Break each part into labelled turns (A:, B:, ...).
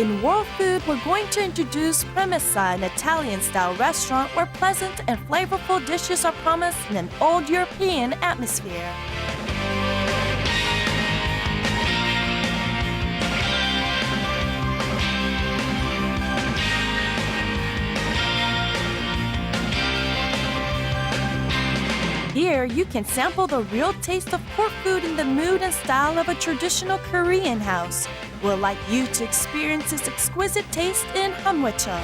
A: In World Food, we're going to introduce Promessa, an Italian-style restaurant where pleasant and flavorful dishes are promised in an old European atmosphere. Here, you can sample the real taste of pork food in the mood and style of a traditional Korean house. We'd like you to experience this exquisite taste in 한뫼촌.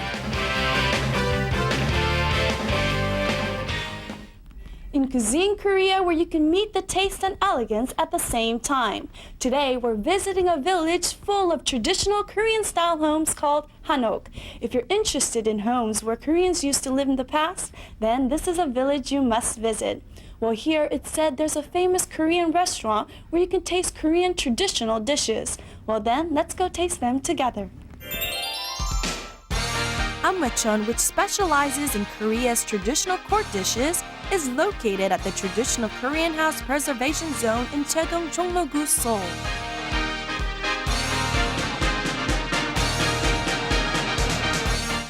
A: In Cuisine Korea, where you can meet the taste and elegance at the same time. Today, we're visiting a village full of traditional Korean-style homes called Hanok. If you're interested in homes where Koreans used to live in the past, then this is a village you must visit. Well, here it's said there's a famous Korean restaurant where you can taste Korean traditional dishes. Well then, let's go taste them together. 한뫼촌, which specializes in Korea's traditional court dishes, is located at the Traditional Korean House Preservation Zone in Cheodong, Jongno-gu, Seoul.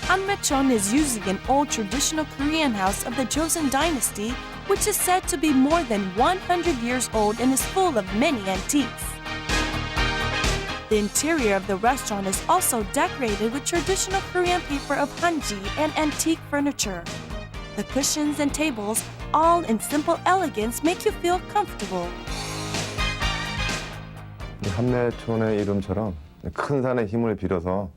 A: Han뫼촌 is using an old traditional Korean house of the Joseon dynasty, which is said to be more than 100 years old and is full of many antiques. The interior of the restaurant is also decorated with traditional Korean paper of hanji and antique furniture. The cushions and tables, all in simple elegance, make you feel comfortable.
B: 한뫼촌의 이름처럼 큰 산의 힘을 빌어서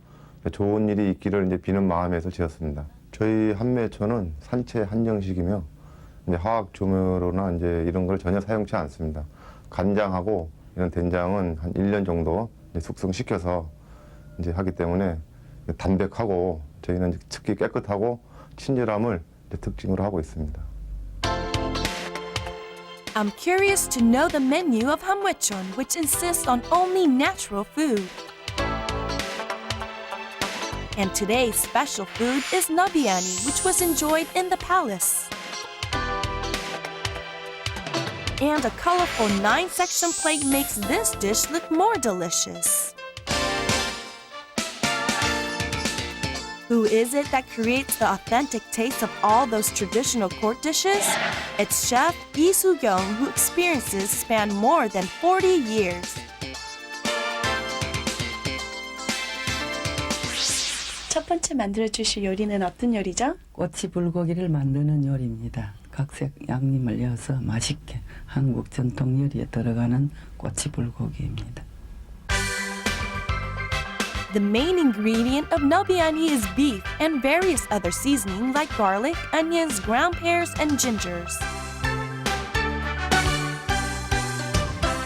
B: 좋은 일이 있기를 이제 비는 마음에서 지었습니다. 저희 한뫼촌은 산채 한정식이며 이제 화학 조미료나 이제 이런 걸 전혀 사용치 않습니다. 간장하고 이런 된장은 한 1년 정도 숙성시켜서 이제 하기 때문에 담백하고 저희는 특히 깨끗하고 친절함을 특징으로 하고 있습니다.
A: I'm curious to know the menu of 한뫼촌, which insists on only natural food. And today's special food is nabiani, which was enjoyed in the palace. And a colorful 9-section plate makes this dish look more delicious. Who is it that creates the authentic taste of all those traditional court dishes? It's Chef Lee Soo-kyung, whose experiences span more than 40 years. 첫 번째 만들어주실 요리는 어떤 요리죠?
C: 꼬치 불고기를 만드는 요리입니다. 각색 양념을 넣어서 맛있게 한국 전통 요리에 들어가는 꼬치 불고기입니다.
A: The main ingredient of nabiani is beef and various other seasoning like garlic, onions, ground pears, and gingers.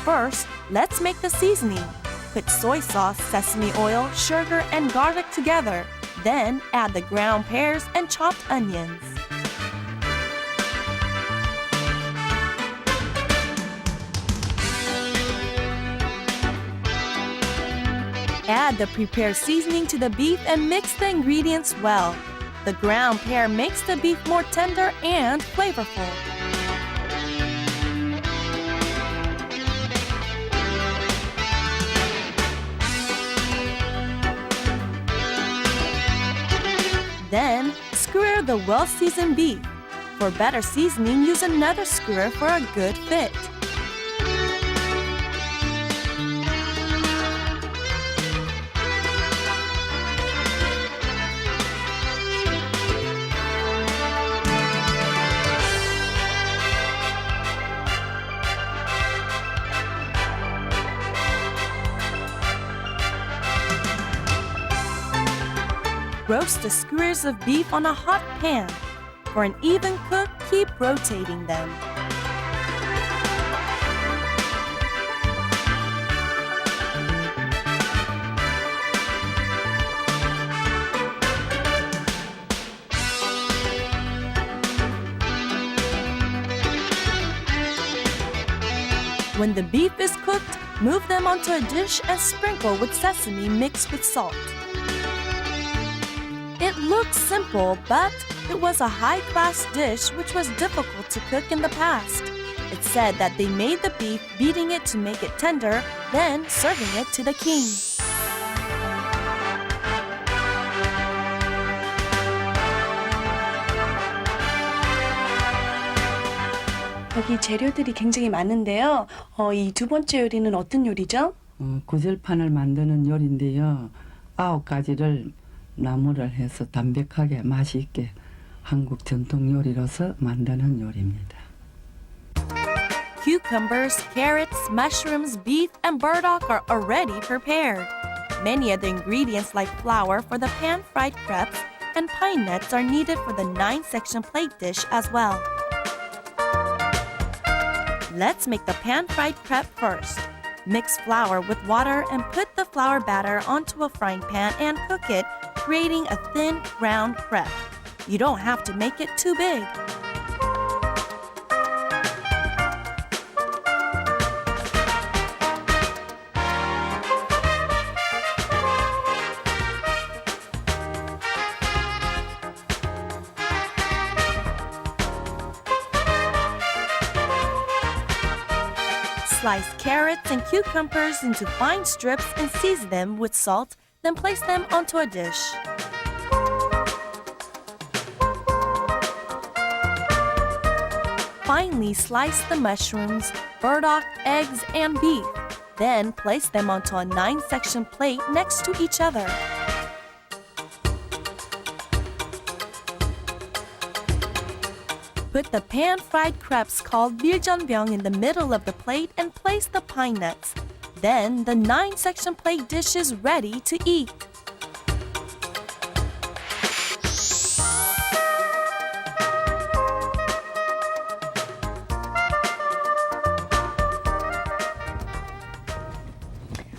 A: First, let's make the seasoning. Put soy sauce, sesame oil, sugar, and garlic together. Then add the ground pears and chopped onions. Add the prepared seasoning to the beef and mix the ingredients well. The ground pear makes the beef more tender and flavorful. Then, skewer the well-seasoned beef. For better seasoning, use another skewer for a good fit. Roast the skewers of beef on a hot pan. For an even cook, keep rotating them. When the beef is cooked, move them onto a dish and sprinkle with sesame mixed with salt. It looks simple, but it was a high-class dish which was difficult to cook in the past. It's said that they made the beef, beating it to make it tender, then serving it to the king. 여기 재료들이 굉장히 많은데요. 이 두 번째 요리는 어떤 요리죠?
C: 구절판을 만드는 요리인데요. 9가지를 나무를 해서 담백하게 맛있게 한국 전통 요리로서 만드는 요리입니다.
D: Cucumbers, carrots, mushrooms, beef, and burdock are already prepared. Many other ingredients like flour for the pan-fried crepes and pine nuts are needed for the 9-section plate dish as well. Let's make the pan-fried crepe first. Mix flour with water and put the flour batter onto a frying pan and cook it, creating a thin, round crepe. You don't have to make it too big. Slice carrots and cucumbers into fine strips and season them with salt, then place them onto a dish. Finely slice the mushrooms, burdock, eggs, and beef. Then place them onto a 9-section plate next to each other. Put the pan-fried crepes called biljeonbyeong in the middle of the plate and place the pine nuts. Then the 9-section plate dish is ready to eat.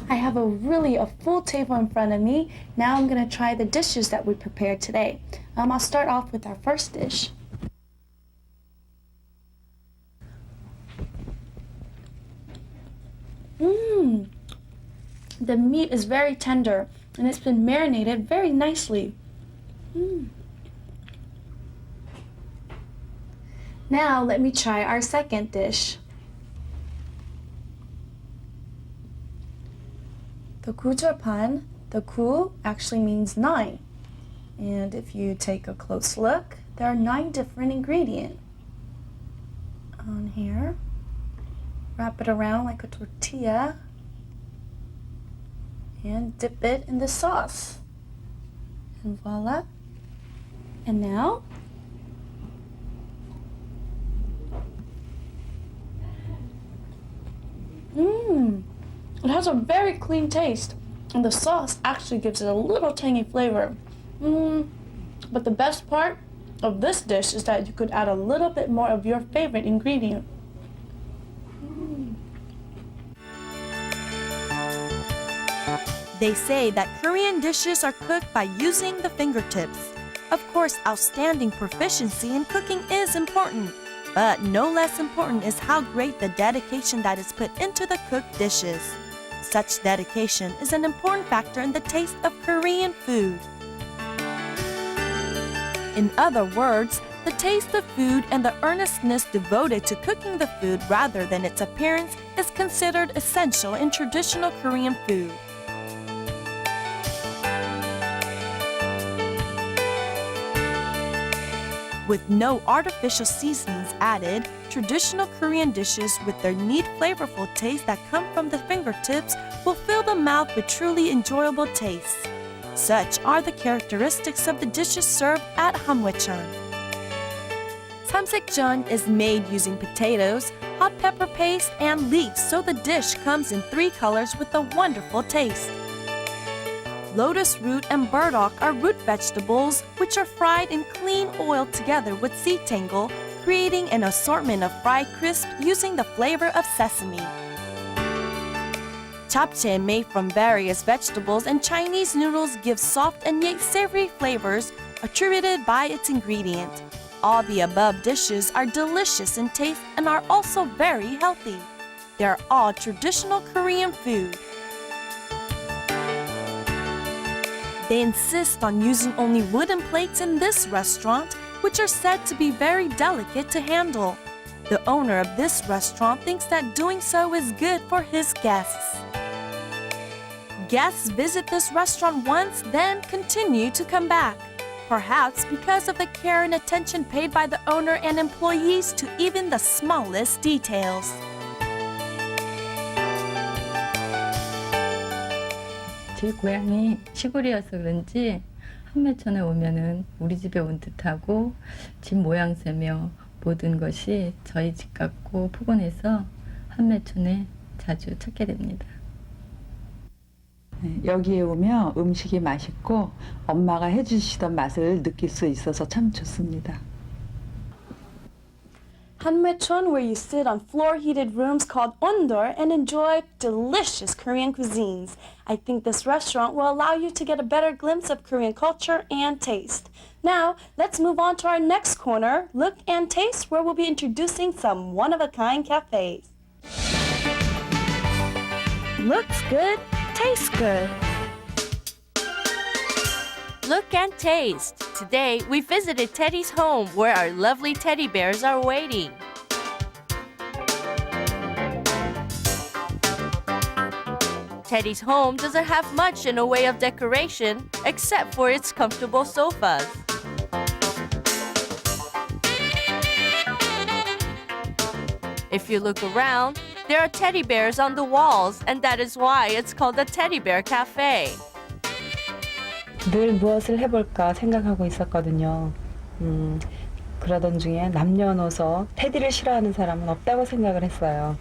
A: I have a full table in front of me. Now I'm going to try the dishes that we prepared today. I'll start off with our first dish. The meat is very tender and it's been marinated very nicely. Now let me try our second dish. The 구절판, the 구 actually means 9. And if you take a close look, there are 9 different ingredients on here. Wrap it around like a tortilla and dip it in the sauce. And voila. And now, it has a very clean taste. And the sauce actually gives it a little tangy flavor. But the best part of this dish is that you could add a little bit more of your favorite ingredient.
D: They say that Korean dishes are cooked by using the fingertips. Of course, outstanding proficiency in cooking is important, but no less important is how great the dedication that is put into the cooked dishes. Such dedication is an important factor in the taste of Korean food. In other words, the taste of food and the earnestness devoted to cooking the food rather than its appearance is considered essential in traditional Korean food. With no artificial seasonings added, traditional Korean dishes with their neat, flavorful taste that come from the fingertips will fill the mouth with truly enjoyable tastes. Such are the characteristics of the dishes served at 한뫼촌을. 삼색전 is made using potatoes, hot pepper paste, and leeks, so the dish comes in 3 colors with a wonderful taste. Lotus root and burdock are root vegetables which are fried in clean oil together with seed tangle, creating an assortment of fried crisp using the flavor of sesame. Japchae made from various vegetables and Chinese noodles give soft and yet savory flavors attributed by its ingredient. All the above dishes are delicious in taste and are also very healthy. They are all traditional Korean food. They insist on using only wooden plates in this restaurant, which are said to be very delicate to handle. The owner of this restaurant thinks that doing so is good for his guests. Guests visit this restaurant once, then continue to come back. perhaps because of the care and attention paid by the owner and employees to even the smallest details.
E: 제 고향이 시골이어서 그런지 한뫼촌에 오면은 우리 집에 온 듯하고 집 모양새며 모든 것이 저희 집 같고 포근해서 한뫼촌에 자주 찾게 됩니다.
C: 여기에 오면 음식이 맛있고 엄마가 해주시던 맛을 느낄 수 있어서 참 좋습니다.
A: 한뫼촌, where you sit on floor-heated rooms called ondor and enjoy delicious Korean cuisines. I think this restaurant will allow you to get a better glimpse of Korean culture and taste. Now, let's move on to our next corner, Look and Taste, where we'll be introducing some one-of-a-kind cafes.
D: Looks good, tastes good. Look and taste. Today, we visited Teddy's home where our lovely teddy bears are waiting. Teddy's home doesn't have much in a way of decoration except for its comfortable sofas. If you look around, there are teddy bears on the walls, and that is why it's called the Teddy Bear Cafe.
F: 늘 무엇을 해볼까 생각하고 있었거든요. 그러던 중에 남녀노소 테디를 싫어하는 사람은 없다고 생각을 했어요.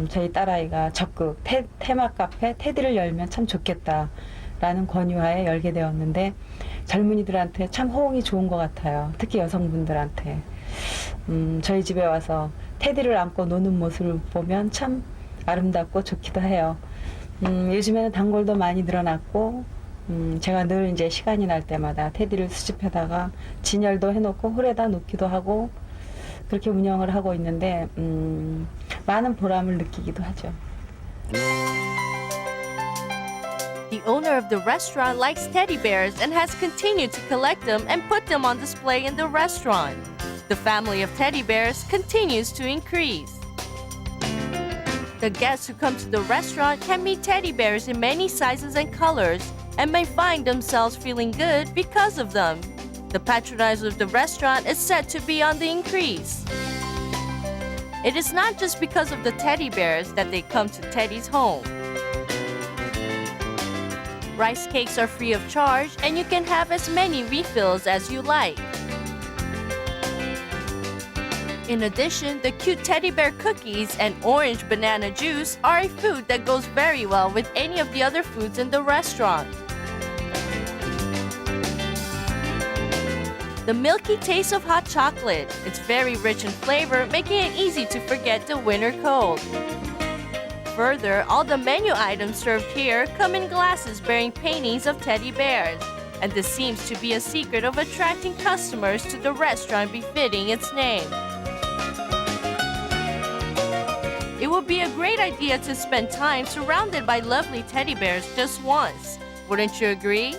F: 저희 딸아이가 적극 테마 카페 테디를 열면 참 좋겠다라는 권유하에 열게 되었는데 젊은이들한테 참 호응이 좋은 것 같아요. 특히 여성분들한테. 저희 집에 와서 테디를 안고 노는 모습을 보면 참 아름답고 좋기도 해요. 요즘에는 단골도 많이 늘어났고 제가 늘 이제 시간이 날 때마다 테디를 수집해다가 진열도 해놓고 홀에다 놓기도 하고 그렇게 운영을 하고 있는데 많은 보람을 느끼기도 하죠.
D: The owner of the restaurant likes teddy bears and has continued to collect them and put them on display in the restaurant. The family of teddy bears continues to increase. The guests who come to the restaurant can meet teddy bears in many sizes and colors and may find themselves feeling good because of them. The patronizer of the restaurant is said to be on the increase. It is not just because of the teddy bears that they come to Teddy's home. Rice cakes are free of charge and you can have as many refills as you like. In addition, the cute teddy bear cookies and orange banana juice are a food that goes very well with any of the other foods in the restaurant. The milky taste of hot chocolate. It's very rich in flavor, making it easy to forget the winter cold. Further, all the menu items served here come in glasses bearing paintings of teddy bears. And this seems to be a secret of attracting customers to the restaurant befitting its name. It would be a great idea to spend time surrounded by lovely teddy bears just once. Wouldn't you agree?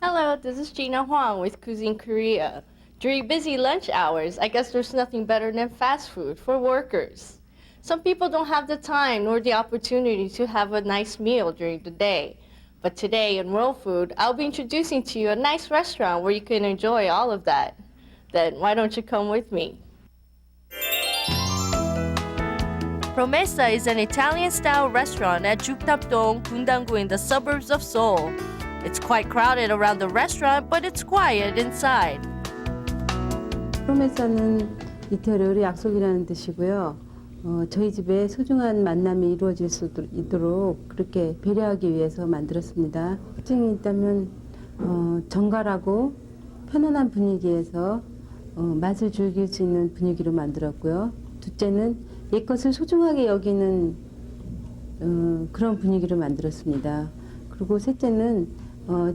G: Hello, this is Gina Huang with Cuisine Korea. During busy lunch hours, I guess there's nothing better than fast food for workers. Some people don't have the time nor the opportunity to have a nice meal during the day. But today in World Food, I'll be introducing to you a nice restaurant where you can enjoy all of that. Then why don't you come with me?
D: Promesa is an Italian-style restaurant at Juktapdong, Gundanggu in the suburbs of Seoul. It's quite crowded around the restaurant, but it's quiet inside.
H: 프로메사는 이태리어로 약속이라는 뜻이고요. 저희 집에 소중한 만남이 이루어질 수 있도록 그렇게 배려하기 위해서 만들었습니다. 특징이 있다면 정갈하고 편안한 분위기에서 맛을 즐길 수 있는 분위기로 만들었고요. 둘째는 옛것을 소중하게 여기는 그런 분위기로 만들었습니다. 그리고 셋째는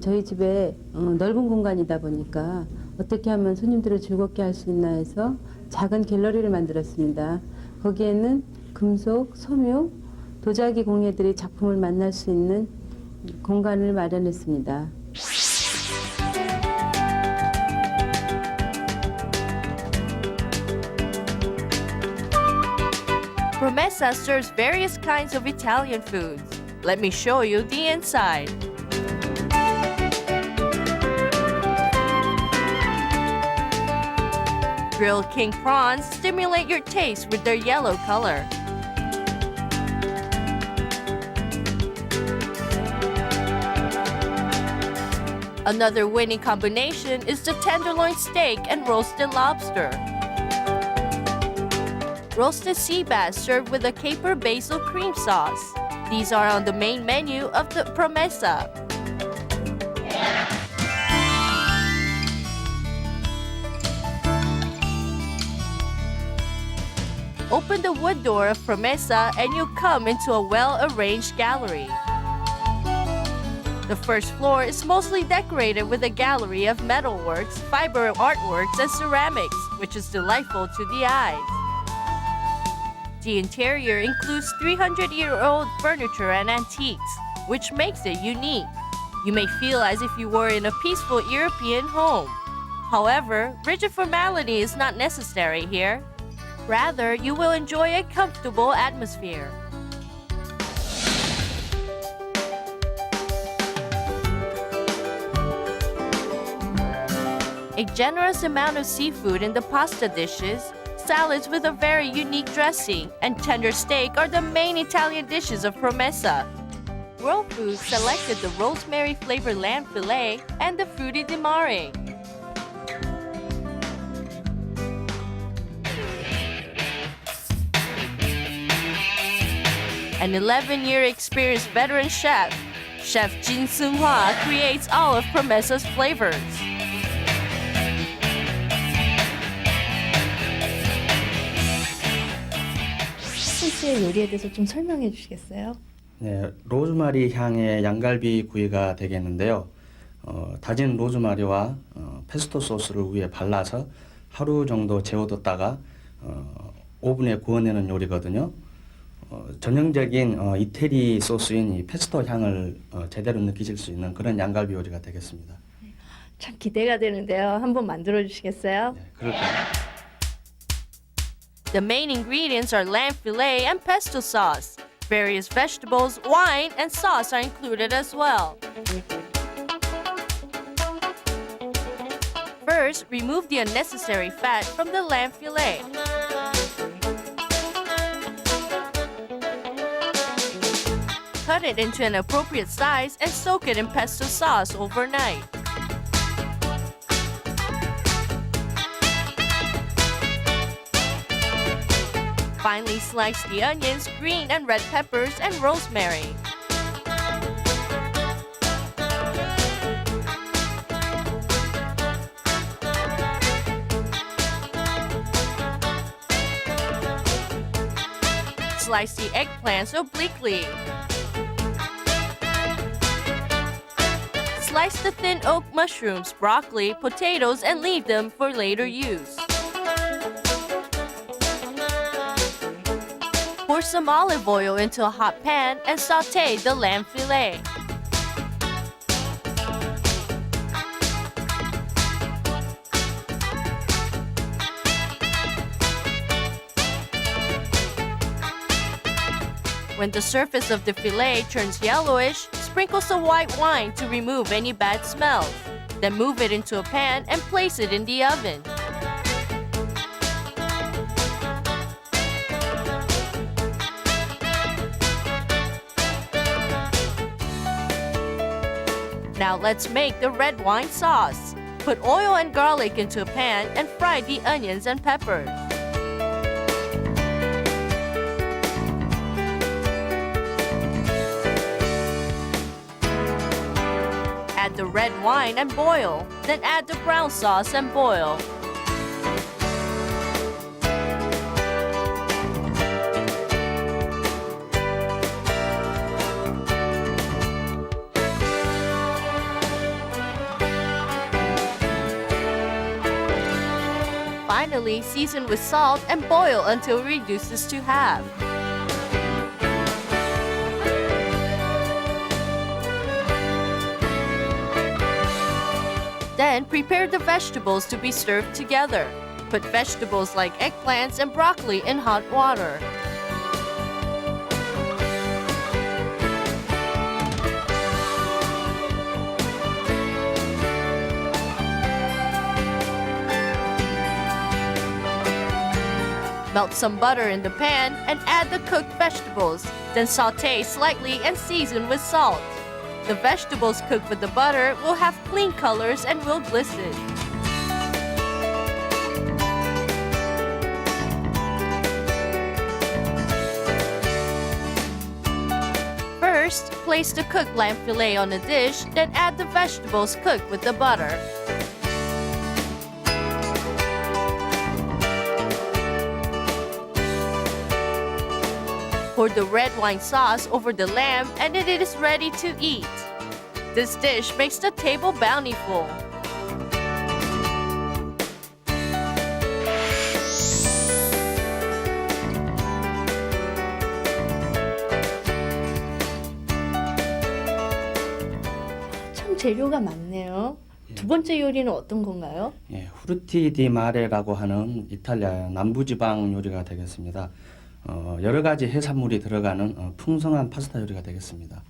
H: 저희 집에 넓은 공간이다 보니까 어떻게 하면 손님들을 즐겁게 할 수 있나 해서 작은 갤러리를 만들었습니다. 거기에는 금속, 섬유, 도자기 공예들이 작품을 만날 수 있는 공간을 마련했습니다.
D: Promesa serves various kinds of Italian foods. Let me show you the inside. Grilled king prawns stimulate your taste with their yellow color. Another winning combination is the tenderloin steak and roasted lobster. Roasted sea bass served with a caper basil cream sauce. These are on the main menu of the Promesa. Open the wood door of Promesa and you come into a well-arranged gallery. The first floor is mostly decorated with a gallery of metalworks, fiber artworks, and ceramics, which is delightful to the eyes. The interior includes 300-year-old furniture and antiques, which makes it unique. You may feel as if you were in a peaceful European home. However, rigid formality is not necessary here. Rather, you will enjoy a comfortable atmosphere. A generous amount of seafood in the pasta dishes, salads with a very unique dressing, and tender steak are the main Italian dishes of Promesa. World Foods selected the rosemary-flavored lamb fillet and the frutti di mare. An 11-year experienced veteran chef, Chef Jin Seung-hwa, creates all of Promesa's flavors.
I: 씨의 요리에 대해서 좀 설명해 주시겠어요?
J: 네, 로즈마리 향의 양갈비 구이가 되겠는데요. 다진 로즈마리와 페스토 소스를 위에 발라서 하루 정도 재워뒀다가 오븐에 구워내는 요리거든요. 전형적인 이태리 소스인 이 페스토 향을 제대로 느끼실 수 있는 그런 양갈비 요리가 되겠습니다.
I: 참 기대가 되는데요. 한번 만들어 주시겠어요?
J: 네, 그럴까요?
D: The main ingredients are lamb fillet and pesto sauce. Various vegetables, wine, and sauce are included as well. First, remove the unnecessary fat from the lamb fillet. Cut it into an appropriate size and soak it in pesto sauce overnight. Finely slice the onions, green and red peppers, and rosemary. Slice the eggplants obliquely. Slice the thin oak mushrooms, broccoli, potatoes, and leave them for later use. Pour some olive oil into a hot pan and sauté the lamb fillet. When the surface of the fillet turns yellowish, sprinkle some white wine to remove any bad smells. Then move it into a pan and place it in the oven. Now let's make the red wine sauce. Put oil and garlic into a pan and fry the onions and peppers. Add the red wine and boil. Then add the brown sauce and boil. Finally, season with salt and boil until it reduces to half. Then prepare the vegetables to be served together. Put vegetables like eggplants and broccoli in hot water.
G: Melt some butter in the pan and add the cooked vegetables. Then saute slightly and season with salt. The vegetables cooked with the butter will have clean colors and will glisten. First, place the cooked lamb fillet on a dish, then add the vegetables cooked with the butter. Pour the red wine sauce over the lamb and then it is ready to eat. This dish makes the table bountiful.
I: 참 재료가 많네요. 두 번째 요리는 어떤 건가요?
J: 예, 후르티 디 마레라고 하는 이탈리아 남부지방 요리가 되겠습니다. 여러 가지 해산물이 들어가는 풍성한 파스타 요리가 되겠습니다.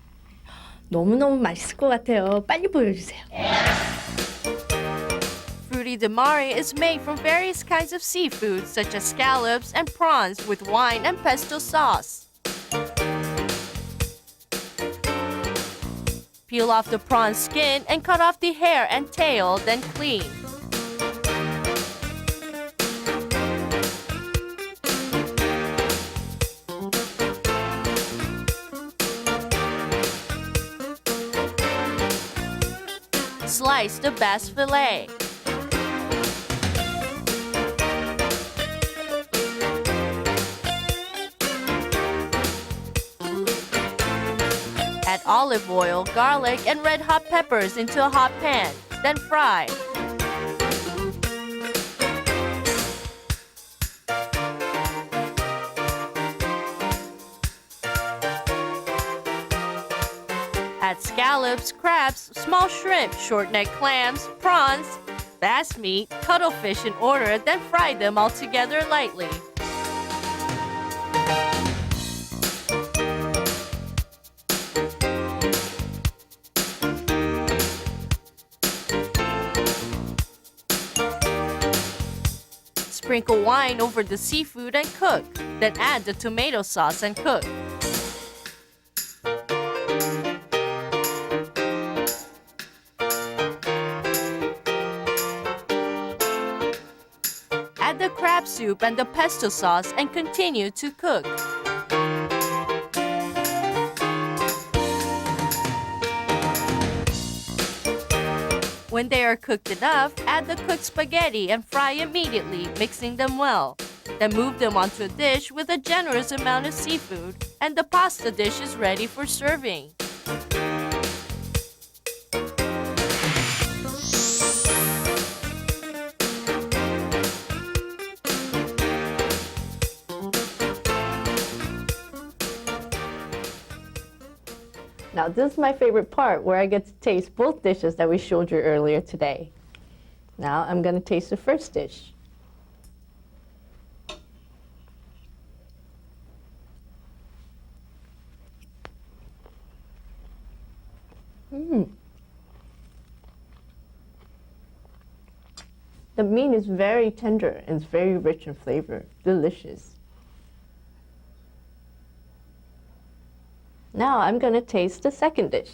I: 너무너무 맛있을 것 같아요. 빨리 보여주세요.
G: Frutti di mare is made from various kinds of seafood such as scallops and prawns with wine and pesto sauce. Peel off the prawn skin and cut off the hair and tail, then clean. Slice the bass fillet. Add olive oil, garlic, and red hot peppers into a hot pan. Then fry. Add scallops, crabs, small shrimp, short-neck clams, prawns, bass meat, cuttlefish in order, then fry them all together lightly. Sprinkle wine over the seafood and cook. Then add the tomato sauce and cook. Add the crab soup and the pesto sauce and continue to cook. When they are cooked enough, add the cooked spaghetti and fry immediately, mixing them well. Then move them onto a dish with a generous amount of seafood, and the pasta dish is ready for serving.
I: Now this is my favorite part where I get to taste both dishes that we showed you earlier today. Now I'm going to taste the first dish. The meat is very tender and it's very rich in flavor. Delicious. Now I'm going to taste the second dish.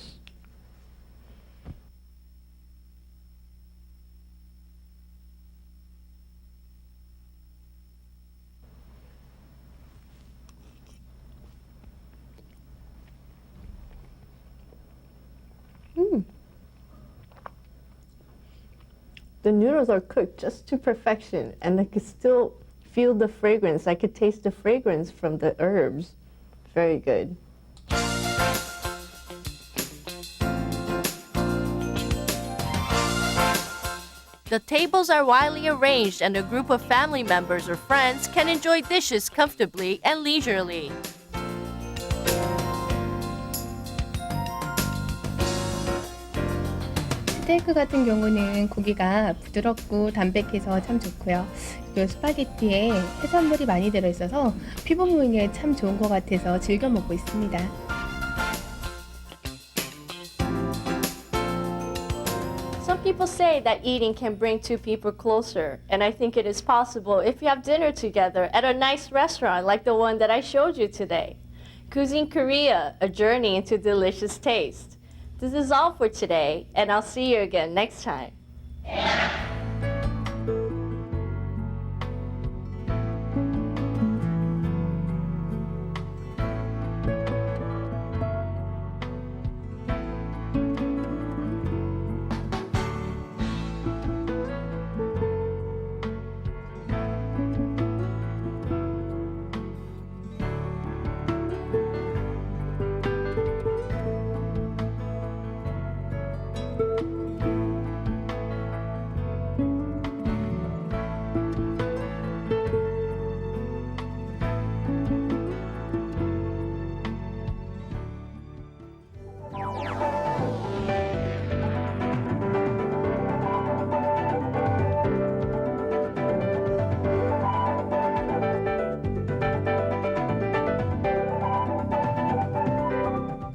I: The noodles are cooked just to perfection, and I could still feel the fragrance. I could taste the fragrance from the herbs. Very good.
G: The tables are widely arranged and a group of family members or friends can enjoy dishes comfortably and leisurely.
K: 스테이크 같은 경우는 고기가 부드럽고 담백해서 참 좋고요. 그 스파게티에 해산물이 많이 들어있어서 피부 모양에 참 좋은 것 같아서 즐겨 먹고 있습니다.
G: Some people say that eating can bring two people closer, and I think it is possible if you have dinner together at a nice restaurant like the one that I showed you today. Cuisine Korea, a journey into delicious taste. This is all for today, and I'll see you again next time.